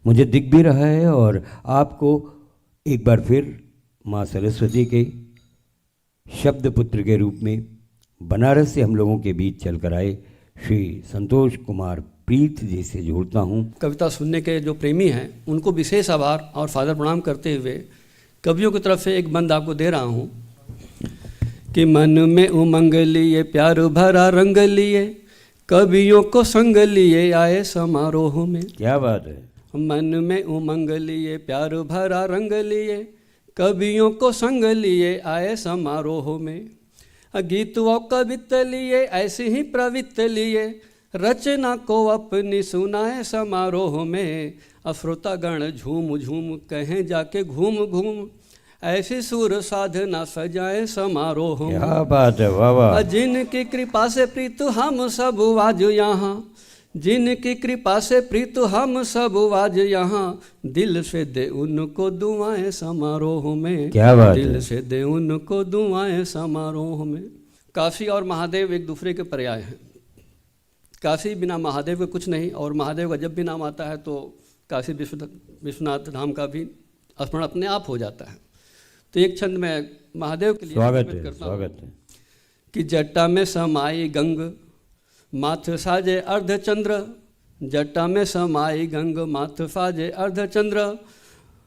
मुझे दिख भी रहा है और आपको एक बार फिर माँ सरस्वती के शब्द पुत्र के रूप में बनारस से हम लोगों के बीच चलकर आए श्री संतोष कुमार प्रीत जी से जोड़ता हूँ। कविता सुनने के जो प्रेमी हैं उनको विशेष आभार और सादर प्रणाम करते हुए कवियों की तरफ से एक बंद आपको दे रहा हूँ कि मन में उमंग लिए प्यार भरा रंग लिए कवियों को संग लिए आए समारोह में। क्या बात है। मन में उमंग लिए प्यार भरा रंग लिए कवियों को संग लिए आए समारोह में। गीत व कविता लिए ऐसे ही प्रवृत्त लिए रचना को अपनी सुनाए समारोह में। श्रोतागण झूम झूम कहें जाके घूम घूम ऐसी सुर साधना सजाए समारोह में। क्या बात है, वाह वाह। जिनकी कृपा से प्रीत हम सब आज यहाँ, जिनकी कृपा से प्रीत हम सब आज यहाँ, दिल से दे उनको दुआएं समारोह में। क्या बात है। दिल से दे उनको दुआएं समारोह में। काशी और महादेव एक दूसरे के पर्याय हैं। काशी बिना महादेव के कुछ नहीं, और महादेव का जब भी नाम आता है तो काशी विश्वनाथ धाम का भी स्मरण अपने आप हो जाता है। तो एक छंद में महादेव के लिए स्वागत है, स्वागत है। कि जटा में समाई गंग माथ साजे अर्धचंद्र, जटा में समाई गंग माथ साजे अर्धचंद्र,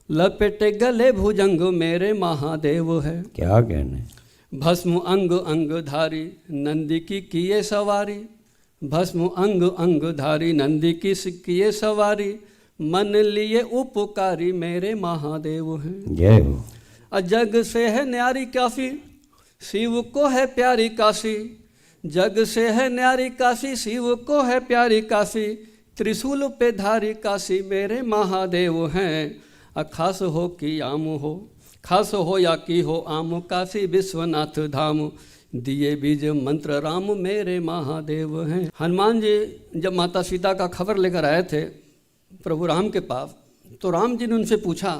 लपेटे गले भुजंग मेरे महादेव है। क्या कहने। भस्म अंग अंग धारी नंदी की किए सवारी, भस्म अंग अंग धारी नंदी की किए सवारी, मन लिए उपकारी मेरे महादेव हैं। जय हो। जग से है न्यारी काशी शिव को है प्यारी काशी, जग से है न्यारी काशी शिव को है प्यारी काशी, त्रिशूल पे धारी काशी मेरे महादेव हैं। खास हो कि आम हो, खास हो या की हो आम, काशी विश्वनाथ धाम, दिए बीज मंत्र राम मेरे महादेव हैं। हनुमान जी जब माता सीता का खबर लेकर आए थे प्रभु राम के पास, तो राम जी ने उनसे पूछा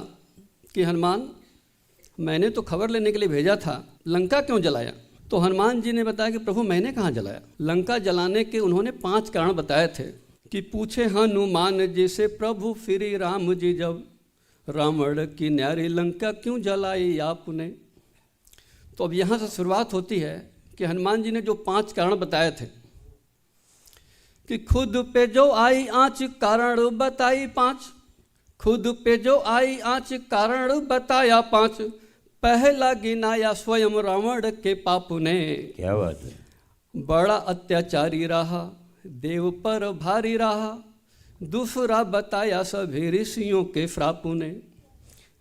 कि हनुमान, मैंने तो खबर लेने के लिए भेजा था, लंका क्यों जलाया? तो हनुमान जी ने बताया कि प्रभु मैंने कहाँ जलाया। लंका जलाने के उन्होंने 5 कारण बताए थे कि पूछे हनुमान जी से प्रभु श्री राम जी, जब रावण की न्यारी लंका क्यों जलाई आपने। तो अब यहाँ से शुरुआत होती है कि हनुमान जी ने जो 5 कारण बताए थे कि खुद पे जो आई आँच कारण बताई 5, खुद पे जो आई आँच कारण बताया 5, पहला गिनाया स्वयं रावण के पाप ने। क्या बात है। बड़ा अत्याचारी रहा देव पर भारी रहा, दूसरा बताया सभी ऋषियों के श्राप ने।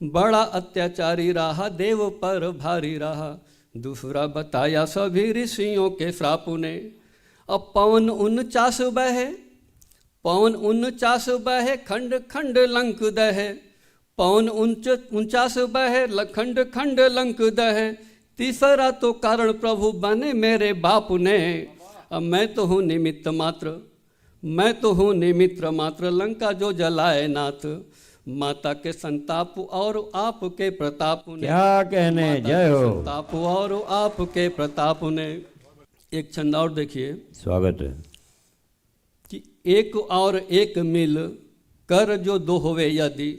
बड़ा अत्याचारी रहा देव पर भारी रहा, दूसरा बताया सभी ऋषियों के श्राप ने। अब पवन 49 बहे, पवन 49 बहे खंड खंड लंक दहे, पवन 49 बहे खंड खंड लंक दहे, तीसरा तो कारण प्रभु बने मेरे बाप ने। अब मैं तो हूँ निमित्त मात्र, मैं तो हूँ निमित्त मात्र, लंका जो जलाए नाथ, माता के संताप और आपके प्रताप ने। क्या कहने। जय हो। संताप और आपके प्रताप ने। एक छंद और देखिए। स्वागत है। कि एक और एक मिल कर जो दो होवे यदि,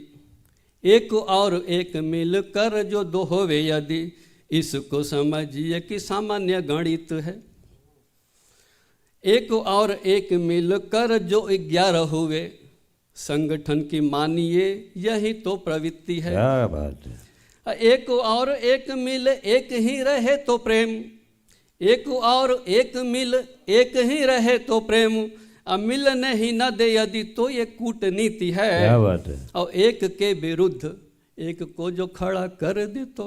एक और एक मिल कर जो दो होवे यदि, इसको समझिए कि सामान्य गणित है। एक और एक मिल कर जो 11 हुए, संगठन की मानिए यही तो प्रवृत्ति है। क्या बात है। एक और एक मिल एक ही रहे तो प्रेम, एक और एक मिल एक ही रहे तो प्रेम, मिलने ही न दे यदि तो ये कूटनीति है। क्या बात है। और एक के विरुद्ध एक को जो खड़ा कर दे तो,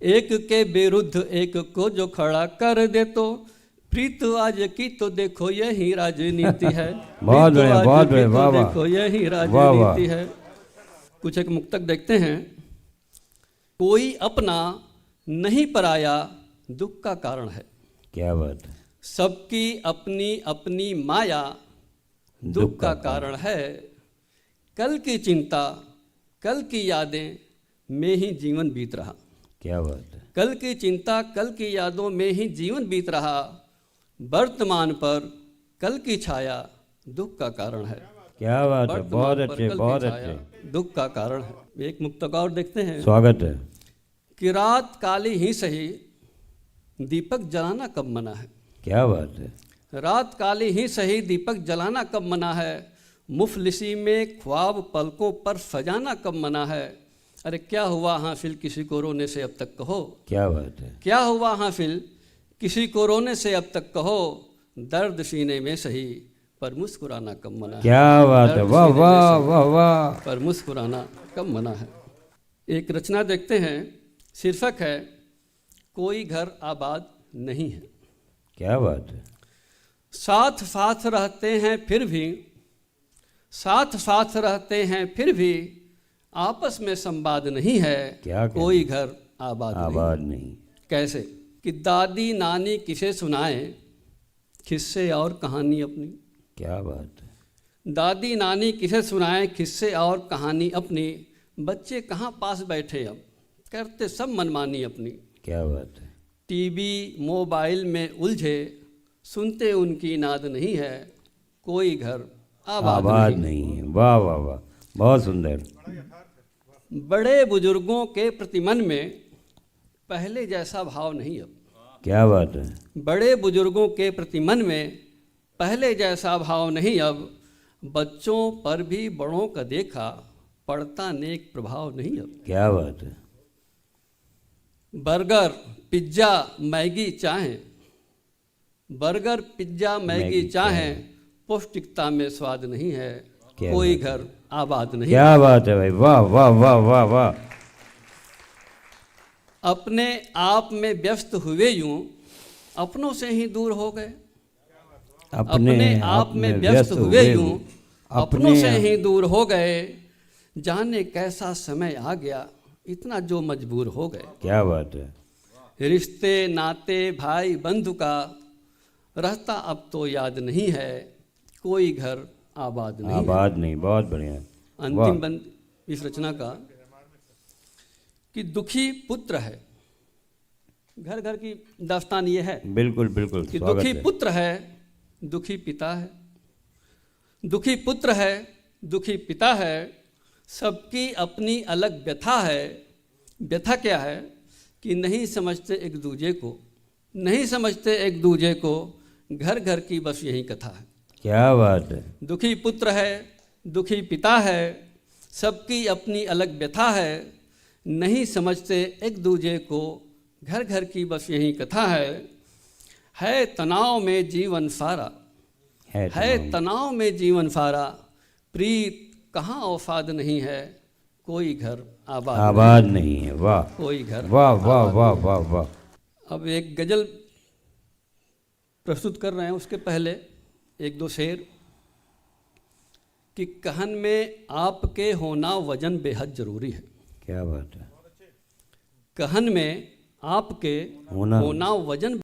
एक के विरुद्ध एक को जो खड़ा कर दे तो, प्रीत आज की तो देखो यही राजनीति है। बहुत बढ़िया, बहुत बढ़िया, वाह वाह। देखो यही राजनीति है। कुछ एक मुक्तक देखते हैं। कोई अपना नहीं पराया दुख का कारण है। क्या बात है। सबकी अपनी अपनी माया दुख का कारण है। कल की चिंता कल की यादें में ही जीवन बीत रहा। क्या बात है। कल की चिंता कल की यादों में ही जीवन बीत रहा, वर्तमान पर कल की छाया दुख का कारण है। क्या बात है, वर्तमान बहुत पर अच्छे, कल की बहुत छाया अच्छे। दुख का कारण है। एक मुक्तक और देखते हैं स्वागत है। कि रात काली ही सही दीपक जलाना कब मना है। क्या बात है। रात काली ही सही दीपक जलाना कब मना है, मुफलिसी में ख्वाब पलकों पर सजाना कब मना है। अरे क्या हुआ हाफिल किसी को रोने से अब तक कहो, क्या बात है। क्या हुआ हाफिल किसी को रोने से अब तक कहो, दर्द सीने में सही पर मुस्कुराना कब मना है। क्या बात है, दर्द वाह सीने में वाह सही वाह वाह। पर मुस्कुराना कब मना है। एक रचना देखते हैं, शीर्षक है कोई घर आबाद नहीं है। क्या बात है। साथ साथ रहते हैं फिर भी, साथ साथ रहते हैं फिर भी आपस में संवाद नहीं है। क्या कहना? कोई घर आबाद आबाद नहीं। नहीं। कैसे कि दादी नानी किसे सुनाए किस्से और कहानी अपनी। क्या बात है। दादी नानी किसे सुनाए किस्से और कहानी अपनी, बच्चे कहाँ पास बैठे अब करते सब मनमानी अपनी। क्या बात है। टीवी मोबाइल में उलझे सुनते उनकी नाद नहीं है। कोई घर आबाद नहीं है। वाह वाह वाह, बहुत सुंदर। बड़े बुजुर्गों के प्रति मन में पहले जैसा भाव नहीं अब। क्या बात है। बड़े बुजुर्गों के प्रति मन में पहले जैसा भाव नहीं अब, बच्चों पर भी बड़ों का देखा पड़ता नेक प्रभाव नहीं अब। क्या बात है। बर्गर पिज्ज़ा मैगी चाहें, बर्गर पिज्ज़ा मैगी चाहें, पौष्टिकता में स्वाद नहीं है। कोई घर आबाद नहीं। क्या बात है भाई, वाह वाह वाह वाह वाह। अपने आप में व्यस्त हुए यूं अपनों से ही दूर हो गए। अपने आप में व्यस्त हुए यूं अपनों से ही दूर हो गए। जाने कैसा समय आ गया इतना जो मजबूर हो गए। क्या बात है। रिश्ते नाते भाई बंधु का रहता अब तो याद नहीं है। कोई घर आबाद नहीं। आबाद नहीं, बहुत बढ़िया। अंतिम बंद इस रचना का कि दुखी पुत्र है। घर घर की दास्तान ये है। बिल्कुल बिल्कुल। कि दुखी पुत्र है दुखी पिता है, दुखी पुत्र है दुखी पिता है, सबकी अपनी अलग व्यथा है। व्यथा क्या है कि नहीं समझते एक दूजे को, नहीं समझते एक दूजे को, घर घर की बस यही कथा है। क्या बात है। दुखी पुत्र है दुखी पिता है, सबकी अपनी अलग व्यथा है। नहीं समझते एक दूजे को, घर घर की बस यही कथा है तनाव में जीवन सारा, है तनाव में जीवन सारा, प्रीत कहाँ औफाद नहीं है। कोई घर आबाद नहीं है। वाह, कोई घर वाह वाह वाह वाह वाह। अब एक गजल प्रस्तुत कर रहे हैं, उसके पहले एक दो शेर कि कहन में आपके होना वजन बेहद जरूरी है। क्या बात है। कहन में आपके होना वजन